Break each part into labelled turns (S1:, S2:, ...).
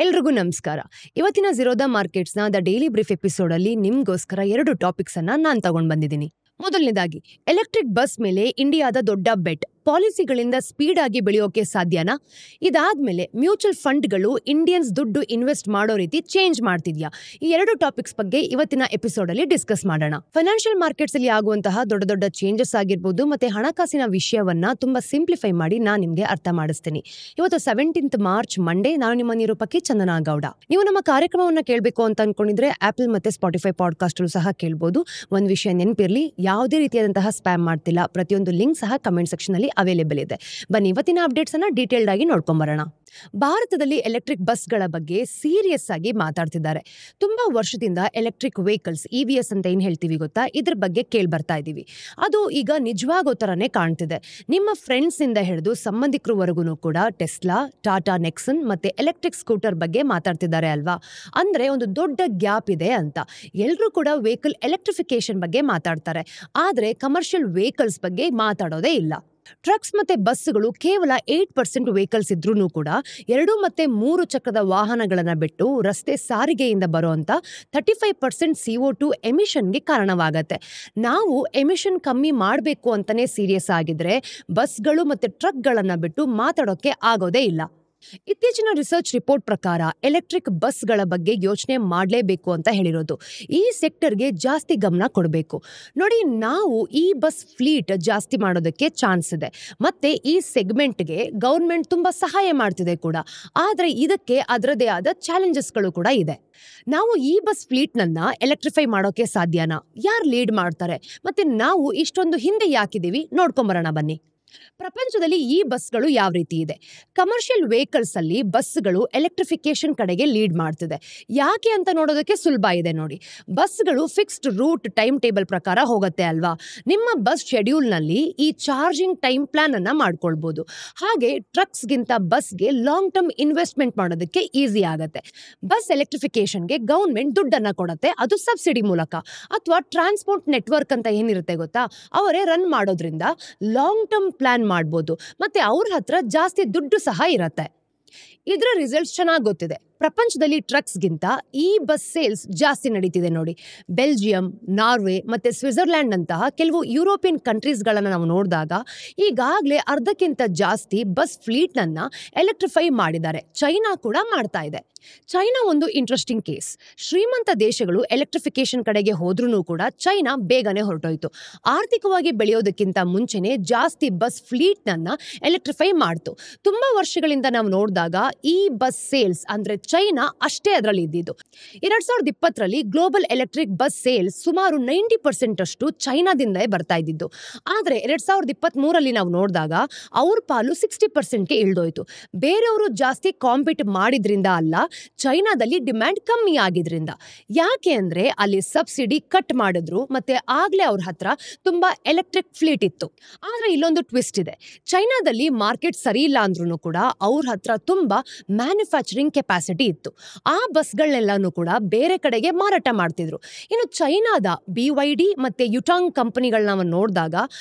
S1: ಎಲ್ರಿಗೂ ನಮಸ್ಕಾರ. ಇವತ್ತಿನ ಝೀರೋದ ಮಾರ್ಕೆಟ್ಸ್ನ ದ ಡೈಲಿ ಬ್ರೀಫ್ ಎಪಿಸೋಡಲ್ಲಿ ನಿಮ್ಗೋಸ್ಕರ 2 ಟಾಪಿಕ್ಸ್ ಅನ್ನ ನಾನು ತಗೊಂಡು ಬಂದಿದ್ದೀನಿ. ಮೊದಲನೇದಾಗಿ, ಎಲೆಕ್ಟ್ರಿಕ್ ಬಸ್ ಮೇಲೆ ಇಂಡಿಯಾದ ದೊಡ್ಡ ಬೆಟ್. ಪಾಲಿಸಿಗಳಿಂದ ಸ್ಪೀಡ್ ಆಗಿ ಬೆಳೆಯೋಕೆ ಸಾಧ್ಯನಾ? ಇದಾದ್ಮೇಲೆ ಮ್ಯೂಚುವಲ್ ಫಂಡ್ಗಳು ಇಂಡಿಯನ್ಸ್ ದುಡ್ಡು ಇನ್ವೆಸ್ಟ್ ಮಾಡೋ ರೀತಿ ಚೇಂಜ್ ಮಾಡ್ತಿದ್ಯಾ? ಈ 2 ಟಾಪಿಕ್ಸ್ ಬಗ್ಗೆ ಇವತ್ತಿನ ಎಪಿಸೋಡ್ ಅಲ್ಲಿ ಡಿಸ್ಕಸ್ ಮಾಡೋಣ. ಫೈನಾನ್ಷಿಯಲ್ ಮಾರ್ಕೆಟ್ಸ್ ಅಲ್ಲಿ ಆಗುವಂತಹ ದೊಡ್ಡ ದೊಡ್ಡ ಚೇಂಜಸ್ ಆಗಿರ್ಬೋದು ಮತ್ತೆ ಹಣಕಾಸಿನ ವಿಷಯವನ್ನ ತುಂಬಾ ಸಿಂಪ್ಲಿಫೈ ಮಾಡಿ ನಾನು ನಿಮ್ಗೆ ಅರ್ಥ ಮಾಡಿಸ್ತೀನಿ. ಇವತ್ತು 17th ಮಾರ್ಚ್ ಮಂಡೇ. ನಾನು ನಿಮ್ಮ ನಿರೂಪಕಿ ಚಂದನಾ ಗೌಡ. ನೀವು ನಮ್ಮ ಕಾರ್ಯಕ್ರಮವನ್ನ ಕೇಳಬೇಕು ಅಂತ ಅನ್ಕೊಂಡಿದ್ರೆ ಆಪಲ್ ಮತ್ತೆ ಸ್ಪಾಟಿಫೈ ಪಾಡ್ಕಾಸ್ಟ್ ಸಹ ಕೇಳಬಹುದು. ಒಂದ್ ವಿಷಯ ನೆನಪಿರ್ಲಿ, ಯಾವುದೇ ರೀತಿಯಾದಂತಹ ಸ್ಪ್ಯಾಮ್ ಮಾಡ್ತಿಲ್ಲ. ಪ್ರತಿಯೊಂದು ಲಿಂಕ್ ಸಹ ಕಮೆಂಟ್ ಸೆಕ್ಷನ್ ಅಲ್ಲಿ ಅವೈಲೇಬಲ್ ಇದೆ. ಬನ್ನಿ ಇವತ್ತಿನ ಅಪ್ಡೇಟ್ಸ್ ಅನ್ನ ಡೀಟೇಲ್ಡ್ ಆಗಿ ನೋಡ್ಕೊಂಬರೋಣ. ಭಾರತದಲ್ಲಿ ಎಲೆಕ್ಟ್ರಿಕ್ ಬಸ್ಗಳ ಬಗ್ಗೆ ಸೀರಿಯಸ್ ಆಗಿ ಮಾತಾಡ್ತಿದ್ದಾರೆ. ತುಂಬಾ ವರ್ಷದಿಂದ ಎಲೆಕ್ಟ್ರಿಕ್ ವೆಹಿಕಲ್ಸ್ EVs ಅಂತ ಏನ್ ಹೇಳ್ತೀವಿ ಗೊತ್ತಾ, ಇದ್ರ ಬಗ್ಗೆ ಕೇಳ್ಬರ್ತಾ ಇದೀವಿ. ಅದು ಈಗ ನಿಜವಾಗೋ ತರನೇ ಕಾಣ್ತಿದೆ. ನಿಮ್ಮ ಫ್ರೆಂಡ್ಸ್ ಇಂದ ಹಿಡಿದು ಸಂಬಂಧಿಕರವರೆಗೂ ಕೂಡ ಟೆಸ್ಲಾ, ಟಾಟಾ ನೆಕ್ಸನ್ ಮತ್ತೆ ಎಲೆಕ್ಟ್ರಿಕ್ ಸ್ಕೂಟರ್ ಬಗ್ಗೆ ಮಾತಾಡ್ತಿದ್ದಾರೆ ಅಲ್ವಾ? ಅಂದ್ರೆ ಒಂದು ದೊಡ್ಡ ಗ್ಯಾಪ್ ಇದೆ ಅಂತ. ಎಲ್ಲರೂ ಕೂಡ ವೆಹಿಕಲ್ ಎಲೆಕ್ಟ್ರಿಫಿಕೇಶನ್ ಬಗ್ಗೆ ಮಾತಾಡ್ತಾರೆ, ಆದ್ರೆ ಕಮರ್ಷಿಯಲ್ ವೆಹಿಕಲ್ಸ್ ಬಗ್ಗೆ ಮಾತಾಡೋದೇ ಇಲ್ಲ. ಟ್ರಕ್ಸ್ ಮತ್ತೆ ಬಸ್ಗಳು ಕೇವಲ 8% ವೆಹಿಕಲ್ಸ್ ಇದ್ರೂ ಕೂಡ 2 ಮತ್ತೆ 3 ಚಕ್ರದ ವಾಹನಗಳನ್ನ ಬಿಟ್ಟು ರಸ್ತೆ ಸಾರಿಗೆಯಿಂದ ಬರುವಂತ 35% CO2 ಎಮಿಷನ್ಗೆ ಕಾರಣವಾಗತ್ತೆ. ನಾವು ಎಮಿಷನ್ ಕಮ್ಮಿ ಮಾಡಬೇಕು ಅಂತಾನೆ ಸೀರಿಯಸ್ ಆಗಿದ್ರೆ ಬಸ್ಗಳು ಮತ್ತೆ ಟ್ರಕ್ಗಳನ್ನ ಬಿಟ್ಟು ಮಾತಾಡೋಕೆ ಆಗೋದೇ ಇಲ್ಲ. ಇತ್ತೀಚಿನ ರಿಸರ್ಚ್ ರಿಪೋರ್ಟ್ ಪ್ರಕಾರ ಎಲೆಕ್ಟ್ರಿಕ್ ಬಸ್ಗಳ ಬಗ್ಗೆ ಯೋಚನೆ ಮಾಡಲೇಬೇಕು ಅಂತ ಹೇಳಿರೋದು. ಈ ಸೆಕ್ಟರ್ಗೆ ಜಾಸ್ತಿ ಗಮನ ಕೊಡಬೇಕು. ನೋಡಿ, ನಾವು ಈ ಬಸ್ ಫ್ಲೀಟ್ ಜಾಸ್ತಿ ಮಾಡೋದಕ್ಕೆ ಚಾನ್ಸ್ ಇದೆ. ಮತ್ತೆ ಈ ಸೆಗ್ಮೆಂಟ್ಗೆ ಗೌರ್ಮೆಂಟ್ ತುಂಬಾ ಸಹಾಯ ಮಾಡ್ತಿದೆ ಕೂಡ. ಆದ್ರೆ ಇದಕ್ಕೆ ಅದರದೇ ಆದ ಚಾಲೆಂಜಸ್ಗಳು ಕೂಡ ಇದೆ. ನಾವು ಈ ಬಸ್ ಫ್ಲೀಟ್ನನ್ನ ಎಲೆಕ್ಟ್ರಿಫೈ ಮಾಡೋಕೆ ಸಾಧ್ಯನಾ? ಯಾರು ಲೀಡ್ ಮಾಡ್ತಾರೆ? ಮತ್ತೆ ನಾವು ಇಷ್ಟೊಂದು ಹಿಂದೆ ಯಾಕಿದೀವಿ? ನೋಡ್ಕೊಂಬರೋಣ ಬನ್ನಿ. ಪ್ರಪಂಚದಲ್ಲಿ ಈ ಬಸ್ಗಳು ಯಾವ ರೀತಿ ಇದೆ? ಕಮರ್ಷಿಯಲ್ ವೆಹಿಕಲ್ಸ್ ಅಲ್ಲಿ ಬಸ್ಗಳು ಎಲೆಕ್ಟ್ರಿಫಿಕೇಶನ್ ಕಡೆಗೆ ಲೀಡ್ ಮಾಡ್ತಿದೆ. ಯಾಕೆ ಅಂತ ನೋಡೋದಕ್ಕೆ ಸುಲಭ ಇದೆ ನೋಡಿ. ಬಸ್ಗಳು ಫಿಕ್ಸ್ಡ್ ರೂಟ್ ಟೈಮ್ ಟೇಬಲ್ ಪ್ರಕಾರ ಹೋಗುತ್ತೆ ಅಲ್ವಾ? ನಿಮ್ಮ ಬಸ್ ಶೆಡ್ಯೂಲ್ ನಲ್ಲಿ ಈ ಚಾರ್ಜಿಂಗ್ ಟೈಮ್ ಪ್ಲಾನ್ ಅನ್ನ ಮಾಡ್ಕೊಳ್ಬಹುದು. ಹಾಗೆ ಟ್ರಕ್ಸ್ಗಿಂತ ಬಸ್ಗೆ ಲಾಂಗ್ ಟರ್ಮ್ ಇನ್ವೆಸ್ಟ್ಮೆಂಟ್ ಮಾಡೋದಕ್ಕೆ ಈಸಿ ಆಗುತ್ತೆ. ಬಸ್ ಎಲೆಕ್ಟ್ರಿಫಿಕೇಶನ್ಗೆ ಗೌರ್ಮೆಂಟ್ ದುಡ್ಡನ್ನ ಕೊಡುತ್ತೆ, ಅದು ಸಬ್ಸಿಡಿ ಮೂಲಕ ಅಥವಾ ಟ್ರಾನ್ಸ್ಪೋರ್ಟ್ ನೆಟ್ವರ್ಕ್ ಅಂತ ಏನಿರುತ್ತೆ ಗೊತ್ತಾ, ಅವರೇ ರನ್ ಮಾಡೋದ್ರಿಂದ ಲಾಂಗ್ ಟರ್ಮ್ ಪ್ಲಾನ್ ಮಾಡ್ಬೋದು. ಮತ್ತೆ ಅವ್ರ ಹತ್ರ ಜಾಸ್ತಿ ದುಡ್ಡು ಸಹ ಇರತ್ತೆ. ಇದರ ರಿಸಲ್ಟ್ಸ್ ಚೆನ್ನಾಗಿ ಗೊತ್ತಿದೆ. ಪ್ರಪಂಚದಲ್ಲಿ ಟ್ರಕ್ಸ್ಗಿಂತ ಈ ಬಸ್ ಸೇಲ್ಸ್ ಜಾಸ್ತಿ ನಡೀತಿದೆ ನೋಡಿ. ಬೆಲ್ಜಿಯಂ, ನಾರ್ವೆ ಮತ್ತೆ ಸ್ವಿಟ್ಜರ್ಲ್ಯಾಂಡ್ ಅಂತಹ ಕೆಲವು ಯುರೋಪಿಯನ್ ಕಂಟ್ರೀಸ್ಗಳನ್ನ ನಾವು ನೋಡಿದಾಗ ಈಗಾಗಲೇ ಅರ್ಧಕ್ಕಿಂತ ಜಾಸ್ತಿ ಬಸ್ ಫ್ಲೀಟ್ನನ್ನ ಎಲೆಕ್ಟ್ರಿಫೈ ಮಾಡಿದ್ದಾರೆ. ಚೈನಾ ಕೂಡ ಮಾಡ್ತಾ ಇದೆ. ಚೈನಾ ಒಂದು ಇಂಟ್ರೆಸ್ಟಿಂಗ್ ಕೇಸ್. ಶ್ರೀಮಂತ ದೇಶಗಳು ಎಲೆಕ್ಟ್ರಿಫಿಕೇಶನ್ ಕಡೆಗೆ ಹೋದ್ರೂ ಕೂಡ ಚೈನಾ ಬೇಗನೆ ಹೊರಟೋಯ್ತು. ಆರ್ಥಿಕವಾಗಿ ಬೆಳೆಯೋದಕ್ಕಿಂತ ಮುಂಚೆನೆ ಜಾಸ್ತಿ ಬಸ್ ಫ್ಲೀಟ್ನನ್ನ ಎಲೆಕ್ಟ್ರಿಫೈ ಮಾಡ್ತು. ತುಂಬಾ ವರ್ಷಗಳಿಂದ ನಾವು ನೋಡಿದಾಗ ಈ ಬಸ್ ಸೇಲ್ಸ್ ಅಂದ್ರೆ ಚೈನಾ ಅಷ್ಟೇ ಅದರಲ್ಲಿ ಇದ್ದಿದ್ದು. 2020ರಲ್ಲಿ ಗ್ಲೋಬಲ್ ಎಲೆಕ್ಟ್ರಿಕ್ ಬಸ್ ಸೇಲ್ಸ್ ಸುಮಾರು 90% ಅಷ್ಟು ಚೈನಾದಿಂದಲೇ ಬರ್ತಾ ಇದ್ದಿದ್ದು. ಆದ್ರೆ 2023ರಲ್ಲಿ ನಾವು ನೋಡಿದಾಗ ಅವ್ರ ಪಾಲು 60%ಗೆ ಇಳಿದೋಯ್ತು. ಬೇರೆಯವರು ಜಾಸ್ತಿ ಕಾಂಪೀಟ್ ಮಾಡಿದ್ರಿಂದ ಅಲ್ಲ, ಚೈನಾದಲ್ಲಿ ಡಿಮ್ಯಾಂಡ್ ಕಮ್ಮಿ ಆಗಿದ್ರಿಂದ. ಯಾಕೆ ಅಂದ್ರೆ ಅಲ್ಲಿ ಸಬ್ಸಿಡಿ ಕಟ್ ಮಾಡಿದ್ರು ಮತ್ತೆ ಆಗ್ಲೇ ಅವ್ರ ಹತ್ರ ತುಂಬಾ ಎಲೆಕ್ಟ್ರಿಕ್ ಫ್ಲೀಟ್ ಇತ್ತು. ಆದ್ರೆ ಇಲ್ಲೊಂದು ಟ್ವಿಸ್ಟ್ ಇದೆ. ಚೈನಾದಲ್ಲಿ ಮಾರ್ಕೆಟ್ ಸರಿ ಇಲ್ಲ ಅಂದ್ರೂ ಕೂಡ ಅವ್ರ ಹತ್ರ ತುಂಬಾ ಮ್ಯಾನುಫ್ಯಾಕ್ಚರಿಂಗ್ ಕೆಪಾಸಿಟಿ ಇತ್ತು. ಆ ಬಸ್ಗಳನ್ನೆಲ್ಲಾನು ಕೂಡ ಬೇರೆ ಕಡೆಗೆ ಮಾರಾಟ ಮಾಡ್ತಿದ್ರು. ಇನ್ನು ಚೈನಾದ BYD ಮತ್ತೆ ಯುಟಾಂಗ್ ಕಂಪನಿಗಳನ್ನ ನೋಡಿದಾಗ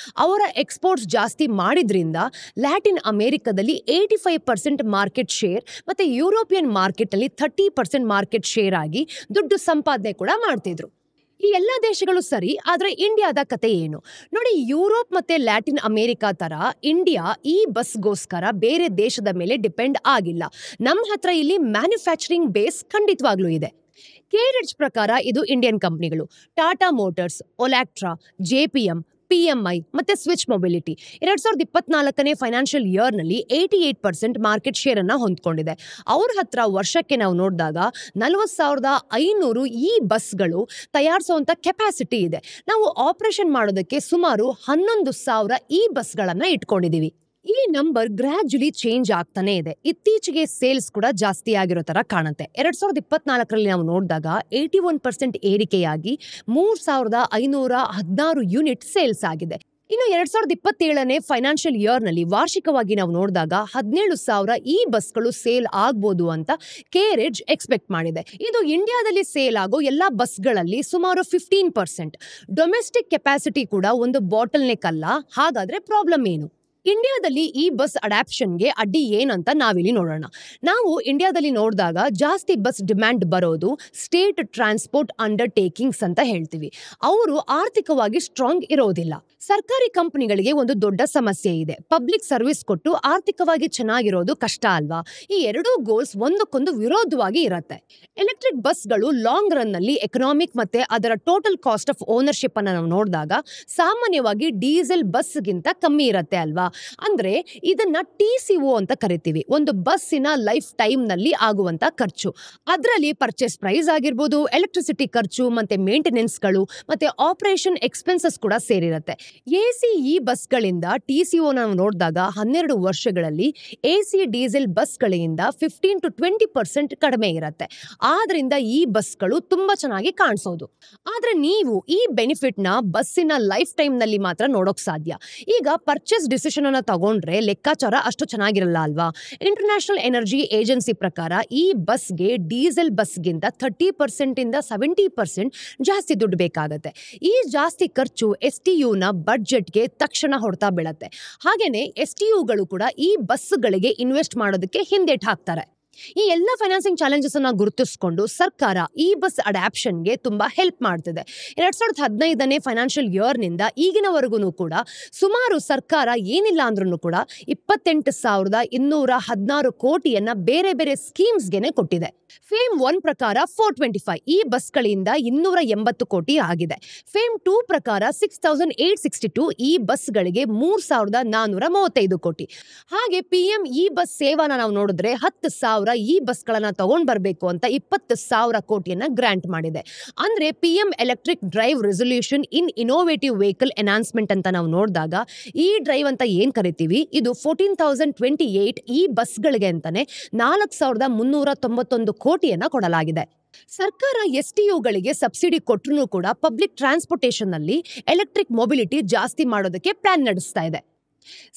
S1: ಅವರ ಎಕ್ಸ್ಪೋರ್ಟ್ಸ್ ಜಾಸ್ತಿ ಮಾಡಿದ್ರಿಂದ ಲ್ಯಾಟಿನ್ ಅಮೆರಿಕದಲ್ಲಿ 85% ಮಾರ್ಕೆಟ್ ಶೇರ್ ಮತ್ತೆ ಯುರೋಪಿಯನ್ ಮಾರ್ಕೆಟ್ ಅಲ್ಲಿ 30% ಮಾರ್ಕೆಟ್ ಶೇರ್ ಆಗಿ ದುಡ್ಡು ಸಂಪಾದನೆ ಕೂಡ ಮಾಡ್ತಿದ್ರು. ಈ ಎಲ್ಲ ದೇಶಗಳು ಸರಿ, ಆದ್ರೆ ಇಂಡಿಯಾದ ಕತೆ ಏನು ನೋಡಿ. ಯುರೋಪ್ ಮತ್ತೆ ಲ್ಯಾಟಿನ್ ಅಮೆರಿಕಾ ತರ ಇಂಡಿಯಾ ಈ ಬಸ್ಗೋಸ್ಕರ ಬೇರೆ ದೇಶದ ಮೇಲೆ ಡಿಪೆಂಡ್ ಆಗಿಲ್ಲ. ನಮ್ಮ ಹತ್ರ ಇಲ್ಲಿ ಮ್ಯಾನುಫ್ಯಾಕ್ಚರಿಂಗ್ ಬೇಸ್ ಖಂಡಿತವಾಗ್ಲೂ ಇದೆ. ಕೇರಿಡ್ಜ್ ಪ್ರಕಾರ ಇದು ಇಂಡಿಯನ್ ಕಂಪನಿಗಳು ಟಾಟಾ ಮೋಟಾರ್ಸ್, ಒಲಾಕ್ಟ್ರಾ, JPM, PMI ಮತ್ತೆ ಸ್ವಿಚ್ ಮೊಬಿಲಿಟಿ 2024ನೇ ಫೈನಾನ್ಷಿಯಲ್ ಇಯರ್ ನಲ್ಲಿ 88% ಮಾರ್ಕೆಟ್ ಶೇರ್ ಅನ್ನ ಹೊಂದ್ಕೊಂಡಿದೆ. ಅವ್ರ ಹತ್ರ ವರ್ಷಕ್ಕೆ ನಾವು ನೋಡಿದಾಗ 40,500 ಈ ಬಸ್ಗಳು ತಯಾರಿಸುವಂತ ಕೆಪಾಸಿಟಿ ಇದೆ. ನಾವು ಆಪರೇಷನ್ ಮಾಡೋದಕ್ಕೆ ಸುಮಾರು 11,000 ಈ ಬಸ್ಗಳನ್ನ ಇಟ್ಕೊಂಡಿದೀವಿ. ಈ ನಂಬರ್ ಗ್ರಾಜುಲಿ ಚೇಂಜ್ ಆಗ್ತಾನೆ ಇದೆ. ಇತ್ತೀಚೆಗೆ ಸೇಲ್ಸ್ ಕೂಡ ಜಾಸ್ತಿ ಆಗಿರೋ ತರ ಕಾಣುತ್ತೆ. 2024ರಲ್ಲಿ ನಾವು ನೋಡಿದಾಗ 81% ಏರಿಕೆಯಾಗಿ 3,516 ಯೂನಿಟ್ ಸೇಲ್ಸ್ ಆಗಿದೆ. ಇನ್ನು 2027ನೇ ಫೈನಾನ್ಷಿಯಲ್ ಇಯರ್ ನಲ್ಲಿ ವಾರ್ಷಿಕವಾಗಿ ನಾವು ನೋಡಿದಾಗ 17,000 ಈ ಬಸ್ಗಳು ಸೇಲ್ ಆಗ್ಬೋದು ಅಂತ ಕೇರಿಡ್ಜ್ ಎಕ್ಸ್ಪೆಕ್ಟ್ ಮಾಡಿದೆ. ಇದು ಇಂಡಿಯಾದಲ್ಲಿ ಸೇಲ್ ಆಗೋ ಎಲ್ಲಾ ಬಸ್ಗಳಲ್ಲಿ ಸುಮಾರು 15%. ಡೊಮೆಸ್ಟಿಕ್ ಕೆಪಾಸಿಟಿ ಕೂಡ ಒಂದು ಬಾಟಲ್ ನೆಕ್ ಅಲ್ಲ. ಹಾಗಾದ್ರೆ ಪ್ರಾಬ್ಲಮ್ ಏನು? ಇಂಡಿಯಾದಲ್ಲಿ ಈ ಬಸ್ ಅಡಾಪ್ಷನ್ಗೆ ಅಡ್ಡಿ ಏನಂತ ನಾವಿಲ್ಲಿ ನೋಡೋಣ. ನಾವು ಇಂಡಿಯಾದಲ್ಲಿ ನೋಡಿದಾಗ ಜಾಸ್ತಿ ಬಸ್ ಡಿಮ್ಯಾಂಡ್ ಬರೋದು ಸ್ಟೇಟ್ ಟ್ರಾನ್ಸ್ಪೋರ್ಟ್ ಅಂಡರ್ಟೇಕಿಂಗ್ಸ್ ಅಂತ ಹೇಳ್ತೀವಿ. ಅವರು ಆರ್ಥಿಕವಾಗಿ ಸ್ಟ್ರಾಂಗ್ ಇರೋದಿಲ್ಲ. ಸರ್ಕಾರಿ ಕಂಪನಿಗಳಿಗೆ ಒಂದು ದೊಡ್ಡ ಸಮಸ್ಯೆ ಇದೆ. ಪಬ್ಲಿಕ್ ಸರ್ವಿಸ್ ಕೊಟ್ಟು ಆರ್ಥಿಕವಾಗಿ ಚೆನ್ನಾಗಿರೋದು ಕಷ್ಟ ಅಲ್ವಾ? ಈ ಎರಡೂ ಗೋಲ್ಸ್ ಒಂದಕ್ಕೊಂದು ವಿರೋಧವಾಗಿ ಇರುತ್ತೆ. ಎಲೆಕ್ಟ್ರಿಕ್ ಬಸ್ಗಳು ಲಾಂಗ್ ರನ್ ನಲ್ಲಿ ಎಕನಾಮಿಕ್ ಮತ್ತೆ ಅದರ ಟೋಟಲ್ ಕಾಸ್ಟ್ ಆಫ್ ಓನರ್ಶಿಪ್ ಅನ್ನ ನಾವು ನೋಡಿದಾಗ ಸಾಮಾನ್ಯವಾಗಿ ಡೀಸೆಲ್ ಬಸ್ಗಿಂತ ಕಮ್ಮಿ ಇರುತ್ತೆ ಅಲ್ವಾ? ಅಂದ್ರೆ ಇದನ್ನ TCO ಅಂತ ಕರಿತೀವಿ. ಒಂದು ಬಸ್ಸಿನ ಲೈಫ್ ಟೈಮ್ ನಲ್ಲಿ ಆಗುವಂತ ಖರ್ಚು. ಅದರಲ್ಲಿ ಪರ್ಚೇಸ್ ಪ್ರೈಸ್ ಆಗಿರ್ಬೋದು, ಎಲೆಕ್ಟ್ರಿಸಿಟಿ ಖರ್ಚು, ಮತ್ತೆ ಮೇಂಟೆನೆನ್ಸ್ಗಳು, ಮತ್ತೆ ಆಪರೇಷನ್ ಎಕ್ಸ್ಪೆನ್ಸಸ್ ಕೂಡ ಸೇರಿರುತ್ತೆ. ACE ಬಸ್ಗಳಿಂದ TCO ನಾವು ನೋಡಿದಾಗ 12 ವರ್ಷಗಳಲ್ಲಿ AC ಡೀಸೆಲ್ ಬಸ್ಗಳಿಂದ 15 to 20% ಕಡಿಮೆ ಇರುತ್ತೆ. ಆದ್ರಿಂದ ಈ ಬಸ್ಗಳು ತುಂಬಾ ಚೆನ್ನಾಗಿ ಕಾಣಿಸೋದು. ಆದ್ರೆ ನೀವು ಈ ಬೆನಿಫಿಟ್ ನ ಬಸ್ಸಿನ ಲೈಫ್ ಟೈಮ್ ನಲ್ಲಿ ಮಾತ್ರ ನೋಡೋಕ್ ಸಾಧ್ಯ. ಈಗ ಪರ್ಚೇಸ್ ಡಿಸಿಷನ್ ಅನ್ನ ತಗೊಂಡ್ರೆ ಲೆಕ್ಕಾಚಾರ ಅಷ್ಟು ಚೆನ್ನಾಗಿರಲ್ಲ ಅಲ್ವಾ? ಇಂಟರ್ನ್ಯಾಷನಲ್ ಎನರ್ಜಿ ಏಜೆನ್ಸಿ ಪ್ರಕಾರ ಈ ಬಸ್ಗೆ ಡೀಸೆಲ್ ಬಸ್ಗಿಂತ 30% ಇಂದ 70% ಜಾಸ್ತಿ ದುಡ್ಡು ಬೇಕಾಗತ್ತೆ. ಈ ಜಾಸ್ತಿ ಖರ್ಚು STU ನ ಬಡ್ಜೆಟ್ಗೆ ತಕ್ಷಣ ಹೊಡೆತ ಬೀಳತ್ತೆ. ಹಾಗೇನೆ STUಗಳು ಕೂಡ ಈ ಬಸ್ಗಳಿಗೆ ಇನ್ವೆಸ್ಟ್ ಮಾಡೋದಕ್ಕೆ ಹಿಂದೇಟ್ ಹಾಕ್ತಾರೆ. ಈ ಎಲ್ಲ ಫೈನಾನ್ಸಿಂಗ್ ಚಾಲೆಂಜಸ್ ಅನ್ನ ಗುರುತಿಸಿಕೊಂಡು ಸರ್ಕಾರ ಈ ಬಸ್ ಅಡಾಪ್ಷನ್ಗೆ ತುಂಬಾ ಹೆಲ್ಪ್ ಮಾಡ್ತಿದೆ. 2015ನೇ ಫೈನಾನ್ಷಿಯಲ್ ಇಯರ್ ನಿಂದ ಈಗಿನವರೆಗೂ ಕೂಡ ಸುಮಾರು ಸರ್ಕಾರ ಏನಿಲ್ಲ ಅಂದ್ರೂ ಕೂಡ 28,216 ಕೋಟಿಯನ್ನ ಬೇರೆ ಬೇರೆ ಸ್ಕೀಮ್ಸ್ಗೆನೆ ಕೊಟ್ಟಿದೆ. ಫೇಮ್ 1 ಪ್ರಕಾರ 425 ಈ ಬಸ್ಗಳಿಂದ 280 ಕೋಟಿ ಆಗಿದೆ. ಫೇಮ್ 2 ಪ್ರಕಾರ 6,862 ಈ ಬಸ್ಗಳಿಗೆ 3,435 ಕೋಟಿ. ಹಾಗೆ PM ಈ ಬಸ್ ಸೇವಾನ ನಾವು ನೋಡಿದ್ರೆ 10,000 ಈ ಬಸ್ಗಳನ್ನ ತಗೊಂಡ್ ಬರ್ಬೇಕು ಅಂತ 20,000 ಕೋಟಿಯನ್ನ ಗ್ರಾಂಟ್ ಮಾಡಿದೆ. ಅಂದ್ರೆ PM ಎಲೆಕ್ಟ್ರಿಕ್ ಡ್ರೈವ್ ರೆಸೊಲ್ಯೂಷನ್ ಇನ್ ಇನೋವೇಟಿವ್ ವೆಹಿಕಲ್ ಎನಾನ್ಸ್ಮೆಂಟ್ ಅಂತ ನಾವು ನೋಡಿದಾಗ ಈ ಡ್ರೈವ್ ಅಂತ ಏನ್ ಕರಿತೀವಿ, ಇದು 14,028 ಈ ಬಸ್ಗಳಿಗೆ ಅಂತಾನೆ 4,391 ಕೋಟಿಯನ್ನ ಕೊಡಲಾಗಿದೆ. ಸರ್ಕಾರ STUಗಳಿಗೆ ಸಬ್ಸಿಡಿ ಕೊಟ್ಟರೂ ಕೂಡ ಪಬ್ಲಿಕ್ ಟ್ರಾನ್ಸ್ಪೋರ್ಟೇಷನ್ ನಲ್ಲಿ ಎಲೆಕ್ಟ್ರಿಕ್ ಮೊಬಿಲಿಟಿ ಜಾಸ್ತಿ ಮಾಡೋದಕ್ಕೆ ಪ್ಲಾನ್ ನಡೆಸ್ತಾ ಇದೆ.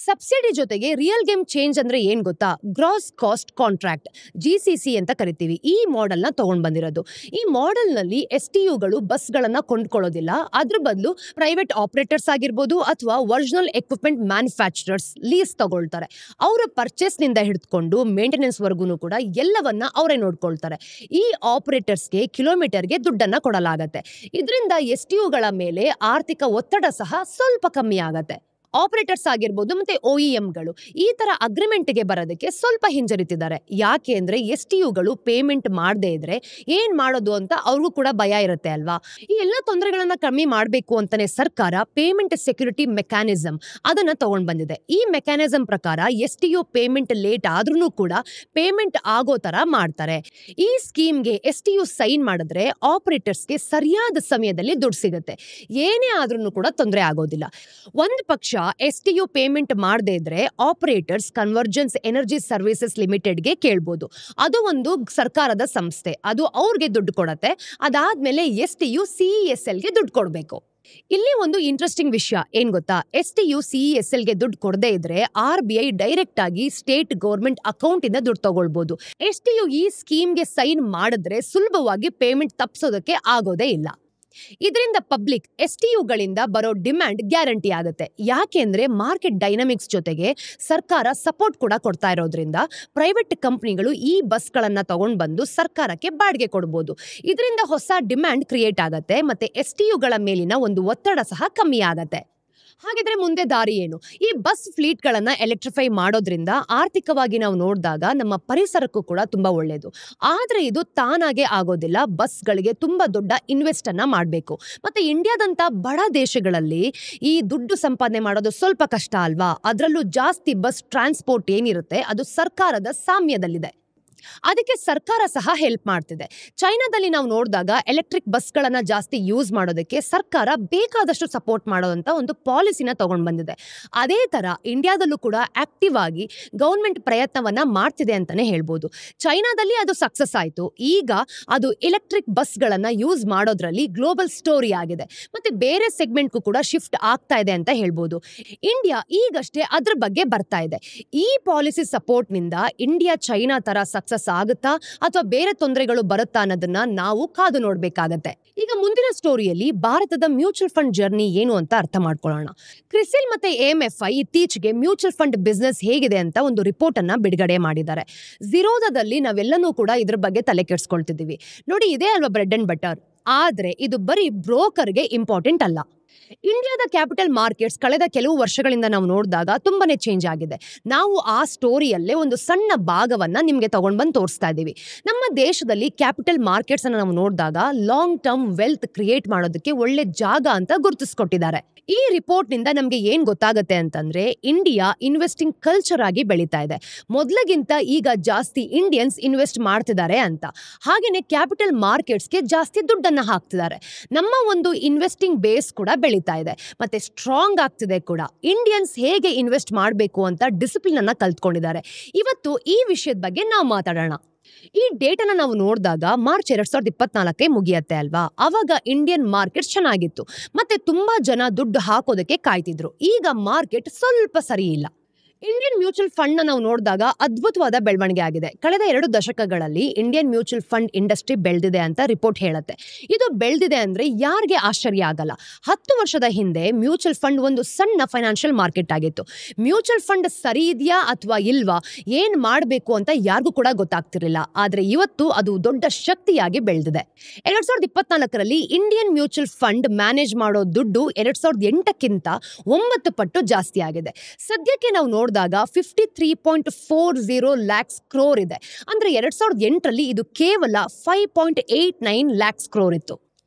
S1: ಸಬ್ಸಿಡಿ ಜೊತೆಗೆ ರಿಯಲ್ ಗೇಮ್ ಚೇಂಜ್ ಅಂದ್ರೆ ಏನ್ ಗೊತ್ತಾ? ಗ್ರಾಸ್ ಕಾಸ್ಟ್ ಕಾಂಟ್ರಾಕ್ಟ್, GCC ಅಂತ ಕರಿತೀವಿ. ಈ ಮಾಡೆಲ್ ನ ತಗೊಂಡ್ ಬಂದಿರೋದು. ಈ ಮಾಡೆಲ್ ನಲ್ಲಿ STUಗಳು ಬಸ್ಗಳನ್ನ ಕೊಂಡ್ಕೊಳ್ಳೋದಿಲ್ಲ. ಅದ್ರ ಬದಲು ಪ್ರೈವೇಟ್ ಆಪರೇಟರ್ಸ್ ಆಗಿರ್ಬೋದು ಅಥವಾ ಒರಿಜಿನಲ್ ಎಕ್ವಿಪ್ಮೆಂಟ್ ಮ್ಯಾನುಫ್ಯಾಕ್ಚರರ್ಸ್ ಲೀಸ್ ತಗೊಳ್ತಾರೆ. ಅವರ ಪರ್ಚೇಸ್ ನಿಂದ ಹಿಡಿದುಕೊಂಡು ಮೇಂಟೆನೆನ್ಸ್ ವರ್ಗೂನು ಕೂಡ ಎಲ್ಲವನ್ನ ಅವರೇ ನೋಡ್ಕೊಳ್ತಾರೆ. ಈ ಆಪರೇಟರ್ಸ್ಗೆ ಕಿಲೋಮೀಟರ್ಗೆ ದುಡ್ಡನ್ನ ಕೊಡಲಾಗತ್ತೆ. ಇದರಿಂದ STUಗಳ ಮೇಲೆ ಆರ್ಥಿಕ ಒತ್ತಡ ಸಹ ಸ್ವಲ್ಪ ಕಮ್ಮಿ ಆಗತ್ತೆ. ಆಪರೇಟರ್ಸ್ ಆಗಿರ್ಬೋದು ಮತ್ತೆ OEMಗಳು ಈ ತರ ಅಗ್ರಿಮೆಂಟ್ಗೆ ಬರೋದಕ್ಕೆ ಸ್ವಲ್ಪ ಹಿಂಜರಿತಿದ್ದಾರೆ. ಯಾಕೆ ಅಂದ್ರೆ STUಗಳು ಪೇಮೆಂಟ್ ಮಾಡದೇ ಇದ್ರೆ ಏನ್ ಮಾಡೋದು ಅಂತ ಅವ್ರಿಗೂ ಕೂಡ ಭಯ ಇರುತ್ತೆ ಅಲ್ವಾ? ಈ ಎಲ್ಲ ತೊಂದರೆಗಳನ್ನ ಕಮ್ಮಿ ಮಾಡಬೇಕು ಅಂತಾನೆ ಸರ್ಕಾರ ಪೇಮೆಂಟ್ ಸೆಕ್ಯೂರಿಟಿ ಮೆಕ್ಯಾನಿಸಮ್ ಅದನ್ನ ತಗೊಂಡ್ ಬಂದಿದೆ. ಈ ಮೆಕ್ಯಾನಿಸಮ್ ಪ್ರಕಾರ STU ಪೇಮೆಂಟ್ ಲೇಟ್ ಆದ್ರೂ ಕೂಡ ಪೇಮೆಂಟ್ ಆಗೋ ತರ ಮಾಡ್ತಾರೆ. ಈ ಸ್ಕೀಮ್ಗೆ STU ಸೈನ್ ಮಾಡಿದ್ರೆ ಆಪರೇಟರ್ಸ್ಗೆ ಸರಿಯಾದ ಸಮಯದಲ್ಲಿ ದುಡ್ಡು ಸಿಗುತ್ತೆ. ಏನೇ ಆದ್ರೂ ಕೂಡ ತೊಂದರೆ ಆಗೋದಿಲ್ಲ. ಒಂದ್ ಪಕ್ಷ STU ಪೇಮೆಂಟ್ ಮಾಡದೇ ಇದ್ರೆ ಆಪರೇಟರ್ಸ್ ಕನ್ವರ್ಜೆನ್ಸ್ ಎನರ್ಜಿ ಸರ್ವಿಸಸ್ ಲಿಮಿಟೆಡ್ಗೆ ಕೇಳ್ಬೋದು. ಅದು ಒಂದು ಸರ್ಕಾರದ ಸಂಸ್ಥೆ, ಅದು ಅವ್ರಿಗೆ ದುಡ್ಡು ಕೊಡತ್ತೆ. ಅದಾದ್ಮೇಲೆ STU CESLಗೆ ದುಡ್ಡು ಕೊಡಬೇಕು. ಇಲ್ಲಿ ಒಂದು ಇಂಟ್ರೆಸ್ಟಿಂಗ್ ವಿಷಯ ಏನ್ ಗೊತ್ತಾ? STU CESLಗೆ ದುಡ್ಡು ಕೊಡದೇ ಇದ್ರೆ RBI ಡೈರೆಕ್ಟ್ ಆಗಿ ಸ್ಟೇಟ್ ಗೌರ್ಮೆಂಟ್ ಅಕೌಂಟ್ ಇಂದ ದುಡ್ಡು ತಗೊಳ್ಬಹುದು. STU ಈ ಸ್ಕೀಮ್ಗೆ ಸೈನ್ ಮಾಡಿದ್ರೆ ಸುಲಭವಾಗಿ ಪೇಮೆಂಟ್ ತಪ್ಪಿಸೋದಕ್ಕೆ ಆಗೋದೇ ಇಲ್ಲ. ಇದರಿಂದ ಪಬ್ಲಿಕ್ STUಗಳಿಂದ ಬರೋ ಡಿಮ್ಯಾಂಡ್ ಗ್ಯಾರಂಟಿ ಆಗುತ್ತೆ. ಯಾಕೆಂದ್ರೆ ಮಾರ್ಕೆಟ್ ಡೈನಮಿಕ್ಸ್ ಜೊತೆಗೆ ಸರ್ಕಾರ ಸಪೋರ್ಟ್ ಕೂಡ ಕೊಡ್ತಾ ಇರೋದ್ರಿಂದ ಪ್ರೈವೇಟ್ ಕಂಪನಿಗಳು ಈ ಬಸ್ಗಳನ್ನ ತಗೊಂಡ್ ಬಂದು ಸರ್ಕಾರಕ್ಕೆ ಬಾಡಿಗೆ ಕೊಡಬಹುದು. ಇದರಿಂದ ಹೊಸ ಡಿಮ್ಯಾಂಡ್ ಕ್ರಿಯೇಟ್ ಆಗತ್ತೆ ಮತ್ತೆ STUಗಳ ಮೇಲಿನ ಒಂದು ಒತ್ತಡ ಸಹ ಕಮ್ಮಿ ಆಗತ್ತೆ. ಹಾಗಿದ್ರೆ ಮುಂದೆ ದಾರಿ ಏನು? ಈ ಬಸ್ ಫ್ಲೀಟ್ ಗಳನ್ನ ಎಲೆಕ್ಟ್ರಿಫೈ ಮಾಡೋದ್ರಿಂದ ಆರ್ಥಿಕವಾಗಿ ನಾವು ನೋಡಿದಾಗ ನಮ್ಮ ಪರಿಸರಕ್ಕೂ ಕೂಡ ತುಂಬಾ ಒಳ್ಳೇದು. ಆದ್ರೆ ಇದು ತಾನಾಗೆ ಆಗೋದಿಲ್ಲ. ಬಸ್ಗಳಿಗೆ ತುಂಬಾ ದೊಡ್ಡ ಇನ್ವೆಸ್ಟ್ ಅನ್ನ ಮಾಡಬೇಕು. ಮತ್ತೆ ಇಂಡಿಯಾದಂತ ಬಡ ದೇಶಗಳಲ್ಲಿ ಈ ದುಡ್ಡು ಸಂಪಾದನೆ ಮಾಡೋದು ಸ್ವಲ್ಪ ಕಷ್ಟ ಅಲ್ವಾ? ಅದರಲ್ಲೂ ಜಾಸ್ತಿ ಬಸ್ ಟ್ರಾನ್ಸ್ಪೋರ್ಟ್ ಏನಿರುತ್ತೆ ಅದು ಸರ್ಕಾರದ ಸಾಮ್ಯದಲ್ಲಿದೆ. ಅದಕ್ಕೆ ಸರ್ಕಾರ ಸಹ ಹೆಲ್ಪ್ ಮಾಡ್ತಿದೆ. ಚೈನಾದಲ್ಲಿ ನಾವು ನೋಡಿದಾಗ ಎಲೆಕ್ಟ್ರಿಕ್ ಬಸ್ಗಳನ್ನ ಜಾಸ್ತಿ ಯೂಸ್ ಮಾಡೋದಕ್ಕೆ ಸರ್ಕಾರ ಬೇಕಾದಷ್ಟು ಸಪೋರ್ಟ್ ಮಾಡೋದಂತ ಒಂದು ಪಾಲಿಸಿನ ತಗೊಂಡ್ ಬಂದಿದೆ. ಅದೇ ತರ ಇಂಡಿಯಾದಲ್ಲೂ ಕೂಡ ಆಕ್ಟಿವ್ ಆಗಿ ಗವರ್ಮೆಂಟ್ ಪ್ರಯತ್ನವನ್ನ ಮಾಡ್ತಿದೆ ಅಂತಾನೆ ಹೇಳ್ಬೋದು. ಚೈನಾದಲ್ಲಿ ಅದು ಸಕ್ಸಸ್ ಆಯ್ತು. ಈಗ ಅದು ಎಲೆಕ್ಟ್ರಿಕ್ ಬಸ್ಗಳನ್ನ ಯೂಸ್ ಮಾಡೋದ್ರಲ್ಲಿ ಗ್ಲೋಬಲ್ ಸ್ಟೋರಿ ಆಗಿದೆ. ಮತ್ತೆ ಬೇರೆ ಸೆಗ್ಮೆಂಟ್ಗೂ ಕೂಡ ಶಿಫ್ಟ್ ಆಗ್ತಾ ಇದೆ ಅಂತ ಹೇಳ್ಬೋದು. ಇಂಡಿಯಾ ಈಗಷ್ಟೇ ಅದ್ರ ಬಗ್ಗೆ ಬರ್ತಾ ಇದೆ. ಈ ಪಾಲಿಸಿ ಸಪೋರ್ಟ್ ನಿಂದ ಇಂಡಿಯಾ ಚೈನಾ ತರ ಸಕ್ಸಸ್ ಸಕ್ಸಸ್ ಆಗುತ್ತಾ ಅಥವಾ ಬೇರೆ ತೊಂದರೆಗಳು ಬರುತ್ತಾ ಅನ್ನೋದನ್ನ ನಾವು ಕಾದು ನೋಡ್ಬೇಕಾಗತ್ತೆ. ಈಗ ಮುಂದಿನ ಸ್ಟೋರಿಯಲ್ಲಿ ಭಾರತದ ಮ್ಯೂಚುವಲ್ ಫಂಡ್ ಜರ್ನಿ ಏನು ಅಂತ ಅರ್ಥ ಮಾಡ್ಕೊಳ್ಳೋಣ. ಕ್ರಿಸಿಲ್ ಮತ್ತೆ AMFI ಇತ್ತೀಚೆಗೆ ಮ್ಯೂಚುವಲ್ ಫಂಡ್ ಬಿಸ್ನೆಸ್ ಹೇಗಿದೆ ಅಂತ ಒಂದು ರಿಪೋರ್ಟ್ ಅನ್ನ ಬಿಡುಗಡೆ ಮಾಡಿದ್ದಾರೆ. ಝೀರೋದಾದಲ್ಲಿ ನಾವೆಲ್ಲನೂ ಕೂಡ ಇದ್ರ ಬಗ್ಗೆ ತಲೆ ಕೆಡಿಸ್ಕೊಳ್ತಿದ್ದೀವಿ. ನೋಡಿ, ಇದೇ ಅಲ್ವಾ ಬ್ರೆಡ್ ಅಂಡ್ ಬಟರ್. ಆದ್ರೆ ಇದು ಬರೀ ಬ್ರೋಕರ್ಗೆ ಇಂಪಾರ್ಟೆಂಟ್ ಅಲ್ಲ. ಇಂಡಿಯಾದ ಕ್ಯಾಪಿಟಲ್ ಮಾರ್ಕೆಟ್ಸ್ ಕಳೆದ ಕೆಲವು ವರ್ಷಗಳಿಂದ ನಾವು ನೋಡಿದಾಗ ತುಂಬಾನೇ ಚೇಂಜ್ ಆಗಿದೆ. ನಾವು ಆ ಸ್ಟೋರಿಯಲ್ಲೇ ಒಂದು ಸಣ್ಣ ಭಾಗವನ್ನ ನಿಮ್ಗೆ ತಗೊಂಡ್ ಬಂದು ತೋರಿಸ್ತಾ ಇದ್ದೀವಿ. ನಮ್ಮ ದೇಶದಲ್ಲಿ ಕ್ಯಾಪಿಟಲ್ ಮಾರ್ಕೆಟ್ಸ್ ಅನ್ನ ನಾವು ನೋಡಿದಾಗ ಲಾಂಗ್ ಟರ್ಮ್ ವೆಲ್ತ್ ಕ್ರಿಯೇಟ್ ಮಾಡೋದಕ್ಕೆ ಒಳ್ಳೆ ಜಾಗ ಅಂತ ಗುರುತಿಸ್ಕೊಟ್ಟಿದ್ದಾರೆ. ಈ ರಿಪೋರ್ಟ್ ನಿಂದ ನಮ್ಗೆ ಏನ್ ಗೊತ್ತಾಗುತ್ತೆ ಅಂತಂದ್ರೆ, ಇಂಡಿಯಾ ಇನ್ವೆಸ್ಟಿಂಗ್ ಕಲ್ಚರ್ ಆಗಿ ಬೆಳೀತಾ ಇದೆ. ಮೊದಲಿಗಿಂತ ಈಗ ಜಾಸ್ತಿ ಇಂಡಿಯನ್ಸ್ ಇನ್ವೆಸ್ಟ್ ಮಾಡ್ತಿದ್ದಾರೆ ಅಂತ. ಹಾಗೇನೆ ಕ್ಯಾಪಿಟಲ್ ಮಾರ್ಕೆಟ್ಸ್ಗೆ ಜಾಸ್ತಿ ದುಡ್ಡನ್ನ ಹಾಕ್ತಿದ್ದಾರೆ. ನಮ್ಮ ಒಂದು ಇನ್ವೆಸ್ಟಿಂಗ್ ಬೇಸ್ ಕೂಡ ಬೆಳೀತಾ ಇದೆ, ಮತ್ತೆ ಸ್ಟ್ರಾಂಗ್ ಆಗ್ತಿದೆ ಕೂಡ. ಇಂಡಿಯನ್ಸ್ ಹೇಗೆ ಇನ್ವೆಸ್ಟ್ ಮಾಡಬೇಕು ಅಂತ ಡಿಸಿಪ್ಲಿನ್ ಅನ್ನ ಕಲ್ತ್ಕೊಂಡಿದ್ದಾರೆ. ಇವತ್ತು ಈ ವಿಷಯದ ಬಗ್ಗೆ ನಾವು ಮಾತಾಡೋಣ. ಈ ಡೇಟನ ನಾವು ನೋಡಿದಾಗ ಮಾರ್ಚ್ 2024 ಮುಗಿಯತ್ತೆ ಅಲ್ವಾ. ಅವಾಗ ಇಂಡಿಯನ್ ಮಾರ್ಕೆಟ್ ಚೆನ್ನಾಗಿತ್ತು, ಮತ್ತೆ ತುಂಬಾ ಜನ ದುಡ್ಡು ಹಾಕೋದಕ್ಕೆ ಕಾಯ್ತಿದ್ರು. ಈಗ ಮಾರ್ಕೆಟ್ ಸ್ವಲ್ಪ ಸರಿ ಇಲ್ಲ. ಇಂಡಿಯನ್ ಮ್ಯೂಚುವಲ್ ಫಂಡ್ ನಾವು ನೋಡಿದಾಗ ಅದ್ಭುತವಾದ ಬೆಳವಣಿಗೆ ಆಗಿದೆ. ಕಳೆದ 2 ದಶಕಗಳಲ್ಲಿ ಇಂಡಿಯನ್ ಮ್ಯೂಚುವಲ್ ಫಂಡ್ ಇಂಡಸ್ಟ್ರಿ ಬೆಳೆದಿದೆ ಅಂತ ರಿಪೋರ್ಟ್ ಹೇಳುತ್ತೆ. ಇದು ಬೆಳೆದಿದೆ ಅಂದ್ರೆ ಯಾರಿಗೆ ಆಶ್ಚರ್ಯ ಆಗಲ್ಲ. 10 ವರ್ಷದ ಹಿಂದೆ ಮ್ಯೂಚುವಲ್ ಫಂಡ್ ಒಂದು ಸಣ್ಣ ಫೈನಾನ್ಷಿಯಲ್ ಮಾರ್ಕೆಟ್ ಆಗಿತ್ತು. ಮ್ಯೂಚುವಲ್ ಫಂಡ್ ಸರಿ ಇದೆಯಾ ಅಥವಾ ಇಲ್ವಾ, ಏನ್ ಮಾಡಬೇಕು ಅಂತ ಯಾರಿಗೂ ಕೂಡ ಗೊತ್ತಾಗ್ತಿರ್ಲಿಲ್ಲ. ಆದ್ರೆ ಇವತ್ತು ಅದು ದೊಡ್ಡ ಶಕ್ತಿಯಾಗಿ ಬೆಳೆದಿದೆ. 2024ರಲ್ಲಿ ಇಂಡಿಯನ್ ಮ್ಯೂಚುವಲ್ ಫಂಡ್ ಮ್ಯಾನೇಜ್ ಮಾಡೋ ದುಡ್ಡು 2008ಕ್ಕಿಂತ 9 ಪಟ್ಟು ಜಾಸ್ತಿ ಆಗಿದೆ. ಸದ್ಯಕ್ಕೆ ನಾವು ನೋಡಿದಾಗ 53.40 lakhs crore ಇದೆ. ಅಂದ್ರೆ 2008ರಲ್ಲಿ ಇದು ಕೇವಲ 5.89 lakhs crore ಇತ್ತು.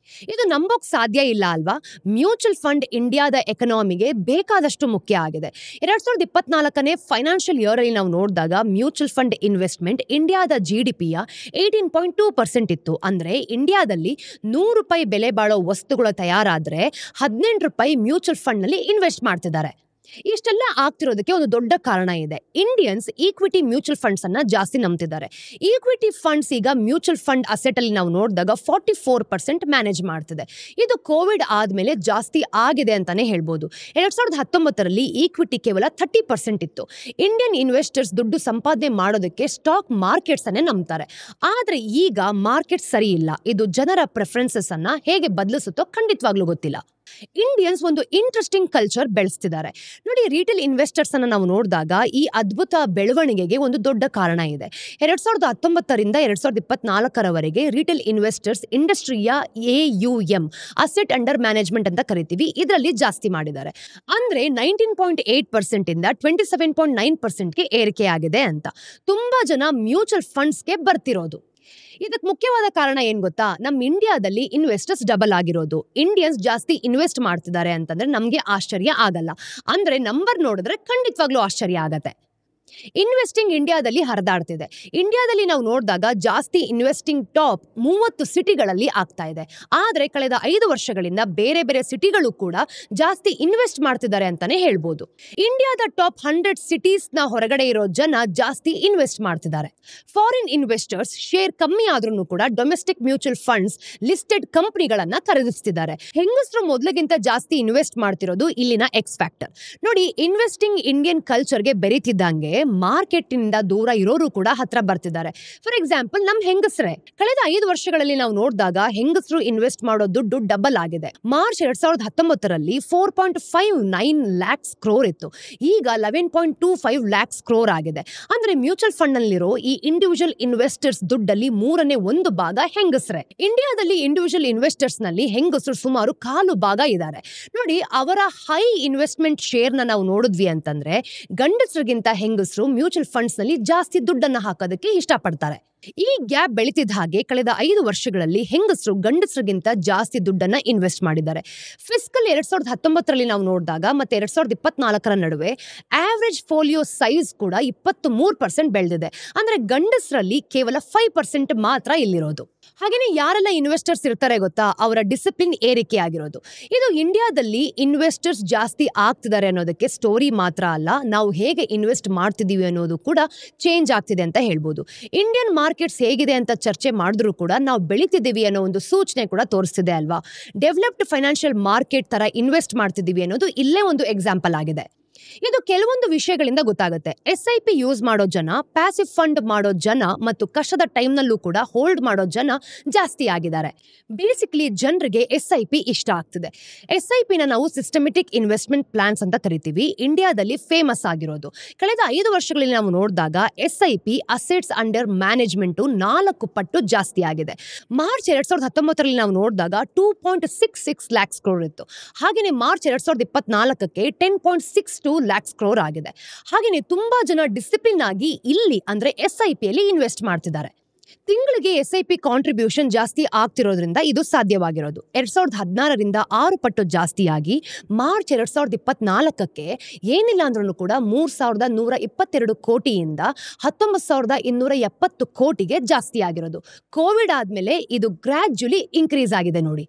S1: ಇದು ನಂಬೋಕ್ ಸಾಧ್ಯ ಇಲ್ಲ ಅಲ್ವಾ. ಮ್ಯೂಚುವಲ್ ಫಂಡ್ ಇಂಡಿಯಾದ ಎಕನಾಮಿಗೆ ಬೇಕಾದಷ್ಟು ಮುಖ್ಯ ಆಗಿದೆ. 2024ನೇ ಫೈನಾನ್ಷಿಯಲ್ ಇಯರ್ ಅಲ್ಲಿ ನಾವು ನೋಡಿದಾಗ ಮ್ಯೂಚುವಲ್ ಫಂಡ್ ಇನ್ವೆಸ್ಟ್ಮೆಂಟ್ ಇಂಡಿಯಾದ GDPಯ 18.2% ಇತ್ತು. ಅಂದ್ರೆ ಇಂಡಿಯಾದಲ್ಲಿ ₹100 ಬೆಲೆ ಬಾಳೋ ವಸ್ತುಗಳು ತಯಾರಾದ್ರೆ ₹18 ಮ್ಯೂಚುವಲ್ ಫಂಡ್ ನಲ್ಲಿ ಇನ್ವೆಸ್ಟ್ ಮಾಡ್ತಿದ್ದಾರೆ. ಇಷ್ಟೆಲ್ಲ ಆಗ್ತಿರೋದಕ್ಕೆ ಒಂದು ದೊಡ್ಡ ಕಾರಣ ಇದೆ. ಇಂಡಿಯನ್ಸ್ ಈಕ್ವಿಟಿ ಮ್ಯೂಚುವಲ್ ಫಂಡ್ಸ್ ಅನ್ನ ಜಾಸ್ತಿ ನಂಬ್ತಿದ್ದಾರೆ. ಈಕ್ವಿಟಿ ಫಂಡ್ಸ್ ಈಗ ಮ್ಯೂಚುವಲ್ ಫಂಡ್ ಅಸೆಟ್ ಅಲ್ಲಿ ನಾವು ನೋಡಿದಾಗ 44% ಮ್ಯಾನೇಜ್ ಮಾಡ್ತಿದೆ. ಇದು ಕೋವಿಡ್ ಆದ್ಮೇಲೆ ಜಾಸ್ತಿ ಆಗಿದೆ ಅಂತಾನೆ ಹೇಳ್ಬೋದು. 2019ರಲ್ಲಿ ಈಕ್ವಿಟಿ ಕೇವಲ 30% ಇತ್ತು. ಇಂಡಿಯನ್ ಇನ್ವೆಸ್ಟರ್ಸ್ ದುಡ್ಡು ಸಂಪಾದನೆ ಮಾಡೋದಕ್ಕೆ ಸ್ಟಾಕ್ ಮಾರ್ಕೆಟ್ಸ್ ಅನ್ನೇ ನಂಬ್ತಾರೆ. ಆದ್ರೆ ಈಗ ಮಾರ್ಕೆಟ್ ಸರಿ ಇಲ್ಲ. ಇದು ಜನರ ಪ್ರೆಫರೆನ್ಸಸ್ ಅನ್ನ ಹೇಗೆ ಬದಲಿಸುತ್ತೋ ಖಂಡಿತವಾಗ್ಲೂ ಗೊತ್ತಿಲ್ಲ. ಇಂಡಿಯನ್ಸ್ ಒಂದು ಇಂಟ್ರೆಸ್ಟಿಂಗ್ ಕಲ್ಚರ್ ಬೆಳೆಸ್ತಿದ್ದಾರೆ. ನೋಡಿ, ರಿಟೇಲ್ ಇನ್ವೆಸ್ಟರ್ಸ್ ಅನ್ನ ನಾವು ನೋಡಿದಾಗ ಈ ಅದ್ಭುತ ಬೆಳವಣಿಗೆಗೆ ಒಂದು ದೊಡ್ಡ ಕಾರಣ ಇದೆ. 2019ರಿಂದ 2024ರವರೆಗೆ ರಿಟೇಲ್ ಇನ್ವೆಸ್ಟರ್ಸ್ ಇಂಡಸ್ಟ್ರಿಯ AUM ಅಸೆಟ್ ಅಂಡರ್ ಮ್ಯಾನೇಜ್ಮೆಂಟ್ ಅಂತ ಕರಿತೀವಿ, ಇದರಲ್ಲಿ ಜಾಸ್ತಿ ಮಾಡಿದ್ದಾರೆ. ಅಂದ್ರೆ 19.8% ಇಂದ 27.9%ಗೆ ಏರಿಕೆ ಆಗಿದೆ ಅಂತ. ತುಂಬಾ ಜನ ಮ್ಯೂಚುವಲ್ ಫಂಡ್ಸ್ಗೆ ಬರ್ತಿರೋದು. ಇದಕ್ಕೆ ಮುಖ್ಯವಾದ ಕಾರಣ ಏನ್ ಗೊತ್ತಾ, ನಮ್ಮ ಇಂಡಿಯಾದಲ್ಲಿ ಇನ್ವೆಸ್ಟರ್ಸ್ ಡಬಲ್ ಆಗಿರೋದು. ಇಂಡಿಯನ್ಸ್ ಜಾಸ್ತಿ ಇನ್ವೆಸ್ಟ್ ಮಾಡ್ತಿದ್ದಾರೆ ಅಂತಂದ್ರೆ ನಮ್ಗೆ ಆಶ್ಚರ್ಯ ಆಗಲ್ಲ. ಅಂದ್ರೆ ನಂಬರ್ ನೋಡಿದ್ರೆ ಖಂಡಿತವಾಗ್ಲೂ ಆಶ್ಚರ್ಯ ಆಗತ್ತೆ. ಇನ್ವೆಸ್ಟಿಂಗ್ ಇಂಡಿಯಾದಲ್ಲಿ ಹರಿದಾಡ್ತಿದೆ. ಇಂಡಿಯಾದಲ್ಲಿ ನಾವು ನೋಡಿದಾಗ ಜಾಸ್ತಿ ಇನ್ವೆಸ್ಟಿಂಗ್ ಟಾಪ್ 30 ಸಿಟಿಗಳಲ್ಲಿ ಆಗ್ತಾ ಇದೆ. ಆದ್ರೆ ಕಳೆದ 5 ವರ್ಷಗಳಿಂದ ಬೇರೆ ಬೇರೆ ಸಿಟಿಗಳು ಕೂಡ ಜಾಸ್ತಿ ಇನ್ವೆಸ್ಟ್ ಮಾಡ್ತಿದ್ದಾರೆ ಅಂತಾನೆ ಹೇಳ್ಬೋದು. ಇಂಡಿಯಾದ ಟಾಪ್ 100 ಸಿಟೀಸ್ ನ ಹೊರಗಡೆ ಇರೋ ಜನ ಜಾಸ್ತಿ ಇನ್ವೆಸ್ಟ್ ಮಾಡ್ತಿದ್ದಾರೆ. ಫಾರಿನ್ ಇನ್ವೆಸ್ಟರ್ಸ್ ಶೇರ್ ಕಮ್ಮಿ ಆದ್ರೂ ಕೂಡ ಡೊಮೆಸ್ಟಿಕ್ ಮ್ಯೂಚುವಲ್ ಫಂಡ್ಸ್ ಲಿಸ್ಟೆಡ್ ಕಂಪನಿಗಳನ್ನ ಖರೀದಿಸ್ತಿದ್ದಾರೆ. ಹೆಂಗಸರು ಮೊದಲಿಗಿಂತ ಜಾಸ್ತಿ ಇನ್ವೆಸ್ಟ್ ಮಾಡ್ತಿರೋದು ಇಲ್ಲಿನ ಎಕ್ಸ್ ಫ್ಯಾಕ್ಟರ್. ನೋಡಿ, ಇನ್ವೆಸ್ಟಿಂಗ್ ಇಂಡಿಯನ್ ಕಲ್ಚರ್ಗೆ ಬೆರೀತಿದ್ದಂಗೆ ಮಾರ್ಕೆಟ್ ಇಂದ ದೂರ ಇರೋರು ಕೂಡ ಹತ್ರ ಬರ್ತಿದ್ದಾರೆ. ಫಾರ್ ಎಕ್ಸಾಂಪಲ್, ನಮ್ ಹೆಂಗಸರೇ ಕಳೆದ 5 ವರ್ಷಗಳಲ್ಲಿ ನಾವು ನೋಡಿದಾಗ ಹೆಂಗಸರು ಇನ್ವೆಸ್ಟ್ ಮಾಡೋ ದುಡ್ಡು ಡಬಲ್ ಆಗಿದೆ. ಮಾರ್ಚ್ 2019ರಲ್ಲಿ 4.59 lakhs crore ಇತ್ತು. ಈಗ 11.25 lakhs crore ಆಗಿದೆ. ಅಂದ್ರೆ ಮ್ಯೂಚುವಲ್ ಫಂಡ್ ನಲ್ಲಿರೋ ಈ ಇಂಡಿವಿಜುವಲ್ ಇನ್ವೆಸ್ಟರ್ಸ್ ದುಡ್ಡಲ್ಲಿ 1/3 ಭಾಗ ಹೆಂಗಸರೇ. ಇಂಡಿಯಾದಲ್ಲಿ ಇಂಡಿವಿಜುವಲ್ ಇನ್ವೆಸ್ಟರ್ಸ್ ನಲ್ಲಿ ಹೆಂಗಸರು ಸುಮಾರು 1/4 ಭಾಗ ಇದ್ದಾರೆ. ನೋಡಿ, ಅವರ ಹೈ ಇನ್ವೆಸ್ಟ್ಮೆಂಟ್ ಶೇರ್ ನಾವು ನೋಡಿದ್ವಿ ಅಂತಂದ್ರೆ ಗಂಡಸರಿಗಿಂತ ಹೆಂಗಸರು ಮ್ಯೂಚುವಲ್ ಫಂಡ್ಸ್ ನಲ್ಲಿ ಜಾಸ್ತಿ ದುಡ್ಡನ್ನ ಹಾಕೋದಕ್ಕೆ ಇಷ್ಟಪಡ್ತಾರೆ. ಈ ಗ್ಯಾಪ್ ಬೆಳೀತಿದ್ದ ಹಾಗೆ ಕಳೆದ 5 ವರ್ಷಗಳಲ್ಲಿ ಹೆಂಗಸರು ಗಂಡಸರಿಗಿಂತ ಜಾಸ್ತಿ ದುಡ್ಡನ್ನ ಇನ್ವೆಸ್ಟ್ ಮಾಡಿದ್ದಾರೆ. ಫಿಸ್ಕಲ್ 2019ರಲ್ಲಿ ನಾವು ನೋಡಿದಾಗ ಮತ್ತೆ 2024ರ ನಡುವೆ ಆವರೇಜ್ ಫೋಲಿಯೋ ಸೈಜ್ ಕೂಡ 23% ಬೆಳೆದಿದೆ. ಅಂದ್ರೆ ಗಂಡಸರಲ್ಲಿ ಕೇವಲ 5% ಮಾತ್ರ ಇಲ್ಲಿರೋದು. ಹಾಗೇನೆ ಯಾರೆಲ್ಲ ಇನ್ವೆಸ್ಟರ್ಸ್ ಇರ್ತಾರೆ ಗೊತ್ತಾ, ಅವರ ಡಿಸಿಪ್ಲಿನ್ ಏರಿಕೆ ಆಗಿರೋದು. ಇದು ಇಂಡಿಯಾದಲ್ಲಿ ಇನ್ವೆಸ್ಟರ್ಸ್ ಜಾಸ್ತಿ ಆಗ್ತಿದ್ದಾರೆ ಅನ್ನೋದಕ್ಕೆ ಸ್ಟೋರಿ ಮಾತ್ರ ಅಲ್ಲ, ನಾವು ಹೇಗೆ ಇನ್ವೆಸ್ಟ್ ಮಾಡ್ತಿದೀವಿ ಅನ್ನೋದು ಕೂಡ ಚೇಂಜ್ ಆಗ್ತಿದೆ ಅಂತ ಹೇಳ್ಬೋದು. ಇಂಡಿಯನ್ ಮಾರ್ಕೆಟ್ಸ್ ಹೇಗಿದೆ ಅಂತ ಚರ್ಚೆ ಮಾಡಿದ್ರು ಕೂಡ ನಾವು ಬೆಳೀತಿದ್ದೀವಿ ಅನ್ನೋ ಒಂದು ಸೂಚನೆ ಕೂಡ ತೋರಿಸ್ತಿದೆ ಅಲ್ವಾ. ಡೆವಲಪ್ಡ್ ಫೈನಾನ್ಷಿಯಲ್ ಮಾರ್ಕೆಟ್ ತರ ಇನ್ವೆಸ್ಟ್ ಮಾಡ್ತಿದ್ದೀವಿ ಅನ್ನೋದು ಇಲ್ಲೇ ಒಂದು ಎಕ್ಸಾಂಪಲ್ ಆಗಿದೆ. ಇದು ಕೆಲವೊಂದು ವಿಷಯಗಳಿಂದ ಗೊತ್ತಾಗುತ್ತೆ. SIP ಯೂಸ್ ಮಾಡೋ ಜನ, ಪ್ಯಾಸಿವ್ ಫಂಡ್ ಮಾಡೋ ಜನ ಮತ್ತು ಕಷ್ಟದ ಟೈಮ್ನಲ್ಲೂ ಕೂಡ ಹೋಲ್ಡ್ ಮಾಡೋ ಜನ ಜಾಸ್ತಿ ಆಗಿದ್ದಾರೆ. ಬೇಸಿಕ್ಲಿ ಜನರಿಗೆ SIP ಇಷ್ಟ ಆಗ್ತಿದೆ. SIPನ ನಾವು ಸಿಸ್ಟಮೆಟಿಕ್ ಇನ್ವೆಸ್ಟ್ಮೆಂಟ್ ಪ್ಲಾನ್ಸ್ ಅಂತ ಕರಿತೀವಿ. ಇಂಡಿಯಾದಲ್ಲಿ ಫೇಮಸ್ ಆಗಿರೋದು. ಕಳೆದ 5 ವರ್ಷಗಳಲ್ಲಿ ನಾವು ನೋಡಿದಾಗ SIP ಅಸೆಟ್ಸ್ ಅಂಡರ್ ಮ್ಯಾನೇಜ್ಮೆಂಟ್ 4 ಪಟ್ಟು ಜಾಸ್ತಿ ಆಗಿದೆ. ಮಾರ್ಚ್ 2019ರಲ್ಲಿ ನಾವು ನೋಡಿದಾಗ 2.66 ಲ್ಯಾಕ್ಸ್ ಕ್ರೋರ್ ಇತ್ತು. ಹಾಗೆಯೇ ಮಾರ್ಚ್ 2024ಕ್ಕೆ 10.62 ಲ್ಯಾಕ್ಸ್ ಕ್ರೋರ್ ಆಗಿದೆ. ಹಾಗೆಯೇ ತುಂಬಾ ಜನ ಡಿಸಿಪ್ಲಿನ್ ಆಗಿ ಇಲ್ಲಿ ಅಂದ್ರೆ SIPಯಲ್ಲಿ ಇನ್ವೆಸ್ಟ್ ಮಾಡ್ತಿದ್ದಾರೆ. ತಿಂಗಳಿಗೆ SIP ಕಾಂಟ್ರಿಬ್ಯೂಷನ್ ಜಾಸ್ತಿ ಆಗ್ತಿರೋದ್ರಿಂದ ಇದು ಸಾಧ್ಯವಾಗಿರೋದು. 2016ರಿಂದ 6 ಪಟ್ಟು ಜಾಸ್ತಿಯಾಗಿ ಮಾರ್ಚ್ 2024ಕ್ಕೆ ಏನಿಲ್ಲ ಅಂದ್ರೂ ಕೂಡ 3,122 ಕೋಟಿಯಿಂದ 19,270 ಕೋಟಿಗೆ ಜಾಸ್ತಿ ಆಗಿರೋದು. ಕೋವಿಡ್ ಆದ್ಮೇಲೆ ಇದು ಗ್ರಾಜ್ಯುಲಿ ಇನ್ಕ್ರೀಸ್ ಆಗಿದೆ ನೋಡಿ.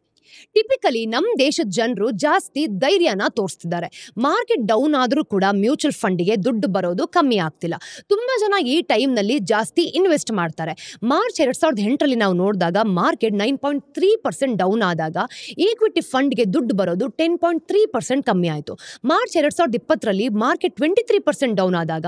S1: ಟಿಪಿಕಲಿ ನಮ್ಮ ದೇಶದ ಜನರು ಜಾಸ್ತಿ ಧೈರ್ಯನ ತೋರಿಸ್ತಿದ್ದಾರೆ. ಮಾರ್ಕೆಟ್ ಡೌನ್ ಆದ್ರೂ ಕೂಡ ಮ್ಯೂಚುವಲ್ ಫಂಡಿಗೆ ದುಡ್ಡು ಬರೋದು ಕಮ್ಮಿ ಆಗ್ತಿಲ್ಲ. ತುಂಬಾ ಜನ ಈ ಟೈಮ್ನಲ್ಲಿ ಜಾಸ್ತಿ ಇನ್ವೆಸ್ಟ್ ಮಾಡ್ತಾರೆ. ಮಾರ್ಚ್ 2008ರಲ್ಲಿ ನಾವು ನೋಡಿದಾಗ ಮಾರ್ಕೆಟ್ 9.3% ಡೌನ್ ಆದಾಗ ಈಕ್ವಿಟಿ ಫಂಡ್ಗೆ ದುಡ್ಡು ಬರೋದು 10.3% ಕಮ್ಮಿ ಆಯಿತು. ಮಾರ್ಚ್ 2020ರಲ್ಲಿ ಮಾರ್ಕೆಟ್ 23% ಡೌನ್ ಆದಾಗ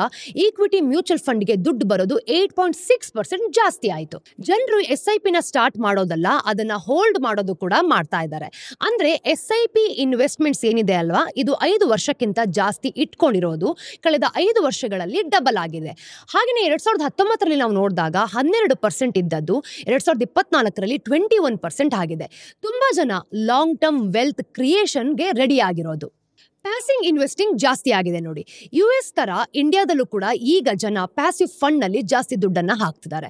S1: ಈಕ್ವಿಟಿ ಮ್ಯೂಚುವಲ್ ಫಂಡ್ಗೆ ದುಡ್ಡು ಬರೋದು 8.6% ಜಾಸ್ತಿ ಆಯಿತು. ಜನರು SIPನ ಸ್ಟಾರ್ಟ್ ಮಾಡೋದಲ್ಲ, ಅದನ್ನ ಹೋಲ್ಡ್ ಮಾಡೋದು ಕೂಡ ಮಾಡ್ತಾ ಇದ್ದಾರೆ. ಅಂದ್ರೆ SIP ಇನ್ವೆಸ್ಟ್ಮೆಂಟ್ಸ್ ಏನಿದೆ ಅಲ್ವಾ, ಇದು 5 ವರ್ಷಕ್ಕಿಂತ ಜಾಸ್ತಿ ಇಟ್ಕೊಂಡಿರೋದು ಕಳೆದ 5 ವರ್ಷಗಳಲ್ಲಿ ಡಬಲ್ ಆಗಿದೆ. ಹಾಗೆಯೇ 2019ರಲ್ಲಿ ನಾವು ನೋಡಿದಾಗ 12% ಇದ್ದದ್ದು 2024ರಲ್ಲಿ 21% ಆಗಿದೆ. ತುಂಬಾ ಜನ ಲಾಂಗ್ ಟರ್ಮ್ ವೆಲ್ತ್ ಕ್ರಿಯೇಷನ್ಗೆ ರೆಡಿ ಆಗಿರೋದು. ಪ್ಯಾಸಿವ್ ಇನ್ವೆಸ್ಟಿಂಗ್ ಜಾಸ್ತಿ ಆಗಿದೆ ನೋಡಿ. US ತರ ಇಂಡಿಯಾದಲ್ಲೂ ಕೂಡ ಈಗ ಜನ ಪ್ಯಾಸಿವ್ ಫಂಡ್ ನಲ್ಲಿ ಜಾಸ್ತಿ ದುಡ್ಡನ್ನ ಹಾಕ್ತಿದ್ದಾರೆ.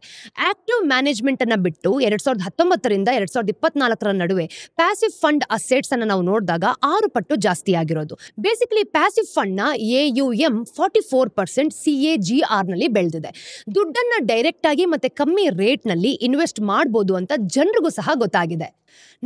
S1: ಆಕ್ಟಿವ್ ಮ್ಯಾನೇಜ್ಮೆಂಟ್ ಅನ್ನ ಬಿಟ್ಟು 2019ರಿಂದ 2024ರ ನಡುವೆ ಪ್ಯಾಸಿವ್ ಫಂಡ್ ಅಸೆಟ್ಸ್ ಅನ್ನ ನಾವು ನೋಡಿದಾಗ 6 ಪಟ್ಟು ಜಾಸ್ತಿ ಆಗಿರೋದು. ಬೇಸಿಕಲಿ ಪ್ಯಾಸಿವ್ ಫಂಡ್ ನ AUM 44% CAGR ನಲ್ಲಿ ಬೆಳೆದಿದೆ. ದುಡ್ಡನ್ನ ಡೈರೆಕ್ಟ್ ಆಗಿ ಮತ್ತೆ ಕಮ್ಮಿ ರೇಟ್ ನಲ್ಲಿ ಇನ್ವೆಸ್ಟ್ ಮಾಡಬಹುದು ಅಂತ ಜನರಿಗೂ ಸಹ ಗೊತ್ತಾಗಿದೆ.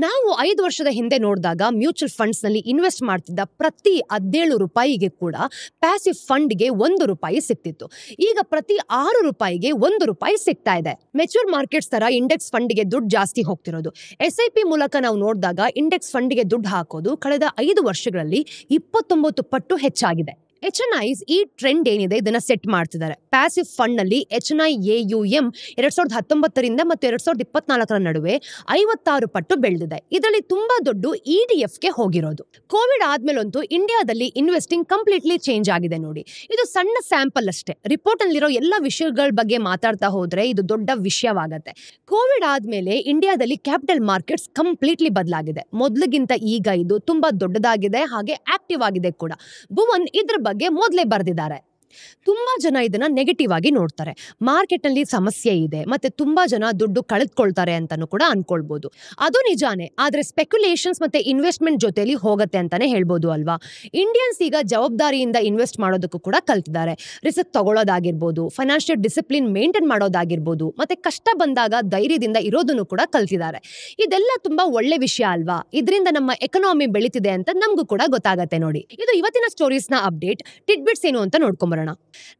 S1: ನಾವು 5 ವರ್ಷದ ಹಿಂದೆ ನೋಡಿದಾಗ ಮ್ಯೂಚುವಲ್ ಫಂಡ್ಸ್ ನಲ್ಲಿ ಇನ್ವೆಸ್ಟ್ ಮಾಡ್ತಿದ್ದ ಪ್ರತಿ 17 ರೂಪಾಯಿಗೆ ಕೂಡ ಪ್ಯಾಸಿವ್ ಫಂಡ್ಗೆ 1 ರೂಪಾಯಿ ಸಿಕ್ತಿತ್ತು. ಈಗ ಪ್ರತಿ 6 ರೂಪಾಯಿಗೆ 1 ರೂಪಾಯಿ ಸಿಗ್ತಾ ಇದೆ. ಮೆಚೂರ್ ಮಾರ್ಕೆಟ್ಸ್ ತರ ಇಂಡೆಕ್ಸ್ ಫಂಡ್ಗೆ ದುಡ್ಡು ಜಾಸ್ತಿ ಹೋಗ್ತಿರೋದು. SIP ಮೂಲಕ ನಾವು ನೋಡಿದಾಗ ಇಂಡೆಕ್ಸ್ ಫಂಡ್ಗೆ ದುಡ್ಡು ಹಾಕೋದು ಕಳೆದ 5 ವರ್ಷಗಳಲ್ಲಿ 29 ಪಟ್ಟು ಹೆಚ್ಚಾಗಿದೆ. HNIs ಈ ಟ್ರೆಂಡ್ ಏನಿದೆ ಇದನ್ನ ಸೆಟ್ ಮಾಡ್ತಿದ್ದಾರೆ. ಪ್ಯಾಸಿವ್ ಫಂಡ್ ನಲ್ಲಿ HNI AUM 2019ರಿಂದ ಮತ್ತು 2024ರ ನಡುವೆ 56 ಪಟ್ಟು ಬೆಳೆದಿದೆ. ಇದರಲ್ಲಿ ತುಂಬಾ ದೊಡ್ಡ ETFಗೆ ಹೋಗಿರೋದು. ಕೋವಿಡ್ ಆದ್ಮೇಲಂತೂ ಇಂಡಿಯಾದಲ್ಲಿ ಇನ್ವೆಸ್ಟಿಂಗ್ ಕಂಪ್ಲೀಟ್ಲಿ ಚೇಂಜ್ ಆಗಿದೆ ನೋಡಿ. ಇದು ಸಣ್ಣ ಸ್ಯಾಂಪಲ್ ಅಷ್ಟೇ. ರಿಪೋರ್ಟ್ ಅಲ್ಲಿರೋ ಎಲ್ಲ ವಿಷಯಗಳ ಬಗ್ಗೆ ಮಾತಾಡ್ತಾ ಹೋದ್ರೆ ಇದು ದೊಡ್ಡ ವಿಷಯವಾಗತ್ತೆ. ಕೋವಿಡ್ ಆದ್ಮೇಲೆ ಇಂಡಿಯಾದಲ್ಲಿ ಕ್ಯಾಪಿಟಲ್ ಮಾರ್ಕೆಟ್ಸ್ ಕಂಪ್ಲೀಟ್ಲಿ ಬದಲಾಗಿದೆ. ಮೊದಲಿಗಿಂತ ಈಗ ಇದು ತುಂಬಾ ದೊಡ್ಡದಾಗಿದೆ, ಹಾಗೆ ಆಕ್ಟಿವ್ ಆಗಿದೆ ಕೂಡ. ಭುವನ್ ಇದ್ರ ಬಗ್ಗೆ ಮೊದಲೇ ಬರೆದಿದ್ದಾರೆ. ತುಂಬಾ ಜನ ಇದನ್ನ ನೆಗೆಟಿವ್ ಆಗಿ ನೋಡ್ತಾರೆ. ಮಾರ್ಕೆಟ್ ನಲ್ಲಿ ಸಮಸ್ಯೆ ಇದೆ ಮತ್ತೆ ತುಂಬಾ ಜನ ದುಡ್ಡು ಕಳೆದುಕೊಳ್ತಾರೆ ಅಂತಾನು ಕೂಡ ಅನ್ಕೊಳ್ಬಹುದು. ಅದು ನಿಜಾನೇ, ಆದ್ರೆ ಸ್ಪೆಕ್ಯುಲೇಷನ್ಸ್ ಮತ್ತೆ ಇನ್ವೆಸ್ಟ್ಮೆಂಟ್ ಜೊತೆಲಿ ಹೋಗುತ್ತೆ ಅಂತಾನೆ ಹೇಳ್ಬೋದು ಅಲ್ವಾ. ಇಂಡಿಯನ್ಸ್ ಈಗ ಜವಾಬ್ದಾರಿಯಿಂದ ಇನ್ವೆಸ್ಟ್ ಮಾಡೋದಕ್ಕೂ ಕೂಡ ಕಲ್ತಿದ್ದಾರೆ. ರಿಸ್ಕ್ ತಗೊಳ್ಳೋದಾಗಿರ್ಬೋದು, ಫೈನಾನ್ಷಿಯಲ್ ಡಿಸಿಪ್ಲಿನ್ ಮೇಂಟೈನ್ ಮಾಡೋದಾಗಿರ್ಬೋದು, ಮತ್ತೆ ಕಷ್ಟ ಬಂದಾಗ ಧೈರ್ಯದಿಂದ ಇರೋದನ್ನು ಕೂಡ ಕಲ್ತಿದ್ದಾರೆ. ಇದೆಲ್ಲ ತುಂಬಾ ಒಳ್ಳೆ ವಿಷಯ ಅಲ್ವಾ. ಇದರಿಂದ ನಮ್ಮ ಎಕನಾಮಿ ಬೆಳೀತಿದೆ ಅಂತ ನಮಗೂ ಕೂಡ ಗೊತ್ತಾಗತ್ತೆ ನೋಡಿ. ಇದು ಇವತ್ತಿನ ಸ್ಟೋರೀಸ್ ನ ಅಪ್ಡೇಟ್. ಟಿಡ್ಬಿಟ್ಸ್ ಏನು ಅಂತ ನೋಡ್ಕೊಂಬರೋಣ.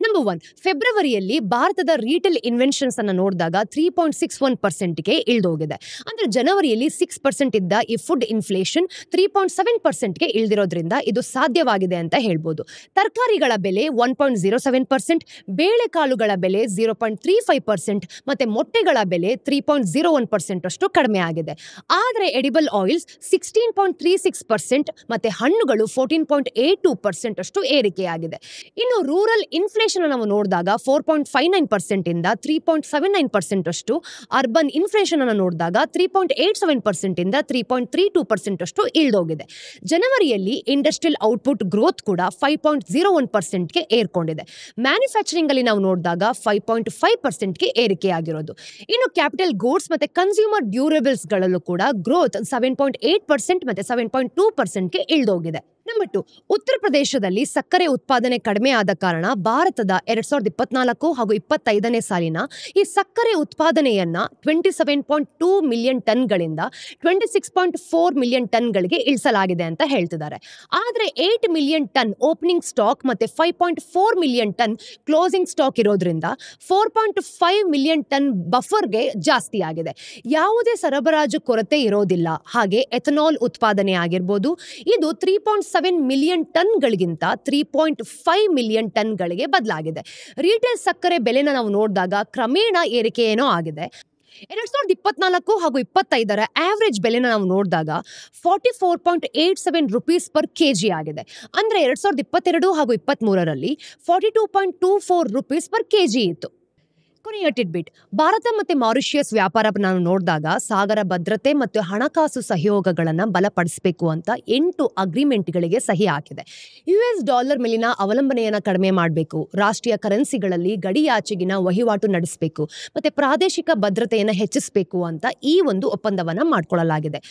S1: ನಂಬರ್ 1, ಫೆಬ್ರವರಿಯಲ್ಲಿ ಭಾರತದ ರೀಟೇಲ್ ಇನ್ವೆನ್ಷನ್ಸ್ ಅನ್ನು ನೋಡಿದಾಗ 3.61%ಗೆ ಇಳಿದೋಗಿದೆ. ಅಂದ್ರೆ ಜನವರಿಯಲ್ಲಿ 6% ಇದ್ದ ಈ ಫುಡ್ ಇನ್ಫ್ಲೇಷನ್ 3.7%ಗೆ ಇಳಿದಿರೋದ್ರಿಂದ ಇದು ಸಾಧ್ಯವಾಗಿದೆ ಅಂತ ಹೇಳ್ಬೋದು. ತರಕಾರಿಗಳ ಬೆಲೆ 1.07%, ಬೇಳೆಕಾಳುಗಳ ಬೆಲೆ 0.35% ಮತ್ತೆ ಮೊಟ್ಟೆಗಳ ಬೆಲೆ 3.01% ಅಷ್ಟು ಕಡಿಮೆ ಆಗಿದೆ. ಆದ್ರೆ ಎಡಿಬಲ್ ಆಯಿಲ್ಸ್ 16.36% ಮತ್ತೆ ಹಣ್ಣುಗಳು 14.82% ಅಷ್ಟು ಏರಿಕೆಯಾಗಿದೆ. ಇನ್ನು ರೂರಲ್ ಇನ್ಫ್ಲೇಷನ್ ನಾವು ನೋಡಿದಾಗ 4.59% ಇಂದ 3.79% ಅಷ್ಟು, ಅರ್ಬನ್ ಇನ್ಫ್ಲೇಷನ್ ಅನ್ನು ನೋಡಿದಾಗ 3.87% ಇಂದ 3.32% ಅಷ್ಟು ಇಳಿದೋಗಿದೆ. ಜನವರಿಯಲ್ಲಿ ಇಂಡಸ್ಟ್ರಿಯಲ್ ಔಟ್ಪುಟ್ ಗ್ರೋತ್ ಕೂಡ 5.01%ಗೆ ಏರ್ಕೊಂಡಿದೆ. ಮ್ಯಾನುಫ್ಯಾಕ್ಚರಿಂಗ್ ಅಲ್ಲಿ ನಾವು ನೋಡಿದಾಗ 5.5%ಗೆ ಏರಿಕೆಯಾಗಿರೋದು. ಇನ್ನು ಕ್ಯಾಪಿಟಲ್ ಗೂಡ್ಸ್ ಮತ್ತೆ ಕನ್ಸ್ಯೂಮರ್ ಡ್ಯೂರೇಬಲ್ಸ್ ಗಳಲ್ಲೂ ಕೂಡ ಗ್ರೋತ್ 7.8% ಮತ್ತೆ 7.2%ಗೆ ಇಳಿದೋಗಿದೆ. ನಂಬರ್ 2, ಉತ್ತರ ಪ್ರದೇಶದಲ್ಲಿ ಸಕ್ಕರೆ ಉತ್ಪಾದನೆ ಕಡಿಮೆ ಆದ ಕಾರಣ ಭಾರತದ 2024 ಹಾಗೂ 25ನೇ ಸಾಲಿನ ಈ ಸಕ್ಕರೆ ಉತ್ಪಾದನೆಯನ್ನ 27.2 ಮಿಲಿಯನ್ ಟನ್ಗಳಿಂದ 26.4 ಮಿಲಿಯನ್ ಟನ್ಗಳಿಗೆ ಇಳಿಸಲಾಗಿದೆ ಅಂತ ಹೇಳ್ತಿದ್ದಾರೆ. ಆದ್ರೆ 8 ಮಿಲಿಯನ್ ಟನ್ ಓಪನಿಂಗ್ ಸ್ಟಾಕ್ ಮತ್ತೆ 5.4 ಮಿಲಿಯನ್ ಟನ್ ಕ್ಲೋಸಿಂಗ್ ಸ್ಟಾಕ್ ಇರೋದ್ರಿಂದ 4.5 ಮಿಲಿಯನ್ ಟನ್ ಬಫರ್ಗೆ ಜಾಸ್ತಿ ಆಗಿದೆ. ಯಾವುದೇ ಸರಬರಾಜು ಕೊರತೆ ಇರೋದಿಲ್ಲ. ಹಾಗೆ ಎಥನಾಲ್ ಉತ್ಪಾದನೆ ಆಗಿರ್ಬೋದು, ಇದು 3.6 3.7 ಮಿಲಿಯನ್ ಟನ್ಗಳಿಗಿಂತ 3.5 ಮಿಲಿಯನ್ ಟನ್ಗಳಿಗೆ ಬದಲಾಗಿದೆ. ರೀಟೇಲ್ ಸಕ್ಕರೆ ಬೆಲೆನ ನಾವು ನೋಡಿದಾಗ ಕ್ರಮೇಣ ಏರಿಕೆ ಏನೋ ಆಗಿದೆ. 2024 ಹಾಗೂ 25ರ ಆವರೇಜ್ ಬೆಲೆನ ನಾವು ನೋಡಿದಾಗ 44.87 ರುಪೀಸ್ ಪರ್ ಕೆಜಿ ಆಗಿದೆ. ಅಂದರೆ 2022 ಹಾಗೂ 23ರಲ್ಲಿ 42.24 ರುಪೀಸ್ ಪರ್ ಕೆಜಿ ಇತ್ತು. ಕೊನೆಯ ಟಿಡ್ಬಿಟ್, ಭಾರತ ಮತ್ತು ಮಾರಿಷಿಯಸ್ ವ್ಯಾಪಾರ ನಾವು ನೋಡಿದಾಗ ಸಾಗರ ಭದ್ರತೆ ಮತ್ತು ಹಣಕಾಸು ಸಹಯೋಗಗಳನ್ನು ಬಲಪಡಿಸಬೇಕು ಅಂತ 8 ಅಗ್ರಿಮೆಂಟ್ಗಳಿಗೆ ಸಹಿ ಹಾಕಿದೆ. US$ ಮೇಲಿನ ಅವಲಂಬನೆಯನ್ನು ಕಡಿಮೆ ಮಾಡಬೇಕು, ರಾಷ್ಟ್ರೀಯ ಕರೆನ್ಸಿಗಳಲ್ಲಿ ಗಡಿಯಾಚೆಗಿನ ವಹಿವಾಟು ನಡೆಸಬೇಕು ಮತ್ತು ಪ್ರಾದೇಶಿಕ ಭದ್ರತೆಯನ್ನು ಹೆಚ್ಚಿಸಬೇಕು ಅಂತ ಈ ಒಂದು ಒಪ್ಪಂದವನ್ನು ಮಾಡಿಕೊಳ್ಳಲಾಗಿದೆ.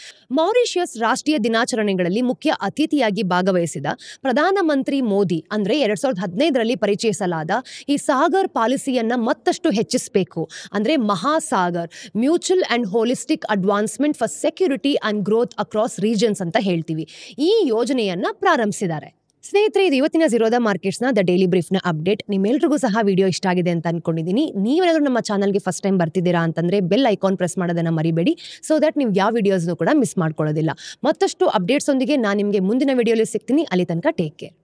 S1: ಮಾರಿಷಿಯಸ್ ರಾಷ್ಟ್ರೀಯ ದಿನಾಚರಣೆಗಳಲ್ಲಿ ಮುಖ್ಯ ಅತಿಥಿಯಾಗಿ ಭಾಗವಹಿಸಿದ ಪ್ರಧಾನಮಂತ್ರಿ ಮೋದಿ ಅಂದರೆ 2015ರಲ್ಲಿ ಪರಿಚಯಿಸಲಾದ ಈ ಸಾಗರ್ ಪಾಲಿಸಿಯನ್ನ ಮತ್ತಷ್ಟು ಹೆಚ್ಚಿಸಬೇಕು, ಅಂದ್ರೆ Mahasagar mutual and holistic advancement for security and growth across regions ಅಂತ ಹೇಳ್ತೀವಿ. ಈ ಯೋಜನೆಯನ್ನ ಪ್ರಾರಂಭಿಸಿದ್ದಾರೆ. ಸ್ನೇಹಿತರೆ, ಇದು ಇವತ್ತಿನ ಝೀರೋದ ಮಾರ್ಕೆಟ್ಸ್ನ ದ ಡೈಲಿ ಬ್ರೀಫ್ನ ಅಪ್ಡೇಟ್. ನಿಮ್ಮೆಲ್ರಿಗೂ ಸಹ ವಿಡಿಯೋ ಇಷ್ಟ ಆಗಿದೆ ಅಂತ ಅನ್ಕೊಂಡಿದ್ದೀನಿ. ನೀವೇನಾದ್ರೂ ನಮ್ಮ ಚಾನಲ್ಗೆ ಫಸ್ಟ್ ಟೈಮ್ ಬರ್ತಿದ್ದೀರಾ ಅಂತಂದ್ರೆ ಬೆಲ್ ಐಕಾನ್ ಪ್ರೆಸ್ ಮಾಡೋದನ್ನ ಮರಿಬೇಡಿ, ಸೊ ದಟ್ ನೀವು ಯಾವ ವಿಡಿಯೋಸ್ನು ಕೂಡ ಮಿಸ್ ಮಾಡ್ಕೊಳ್ಳೋದಿಲ್ಲ. ಮತ್ತಷ್ಟು ಅಪ್ಡೇಟ್ಸ್ ಒಂದಿಗೆ ನಾನು ನಿಮಗೆ ಮುಂದಿನ ವಿಡಿಯೋಲಿ ಸಿಗ್ತೀನಿ. ಅಲ್ಲಿ ತನಕ ಟೇಕ್ ಕೇರ್.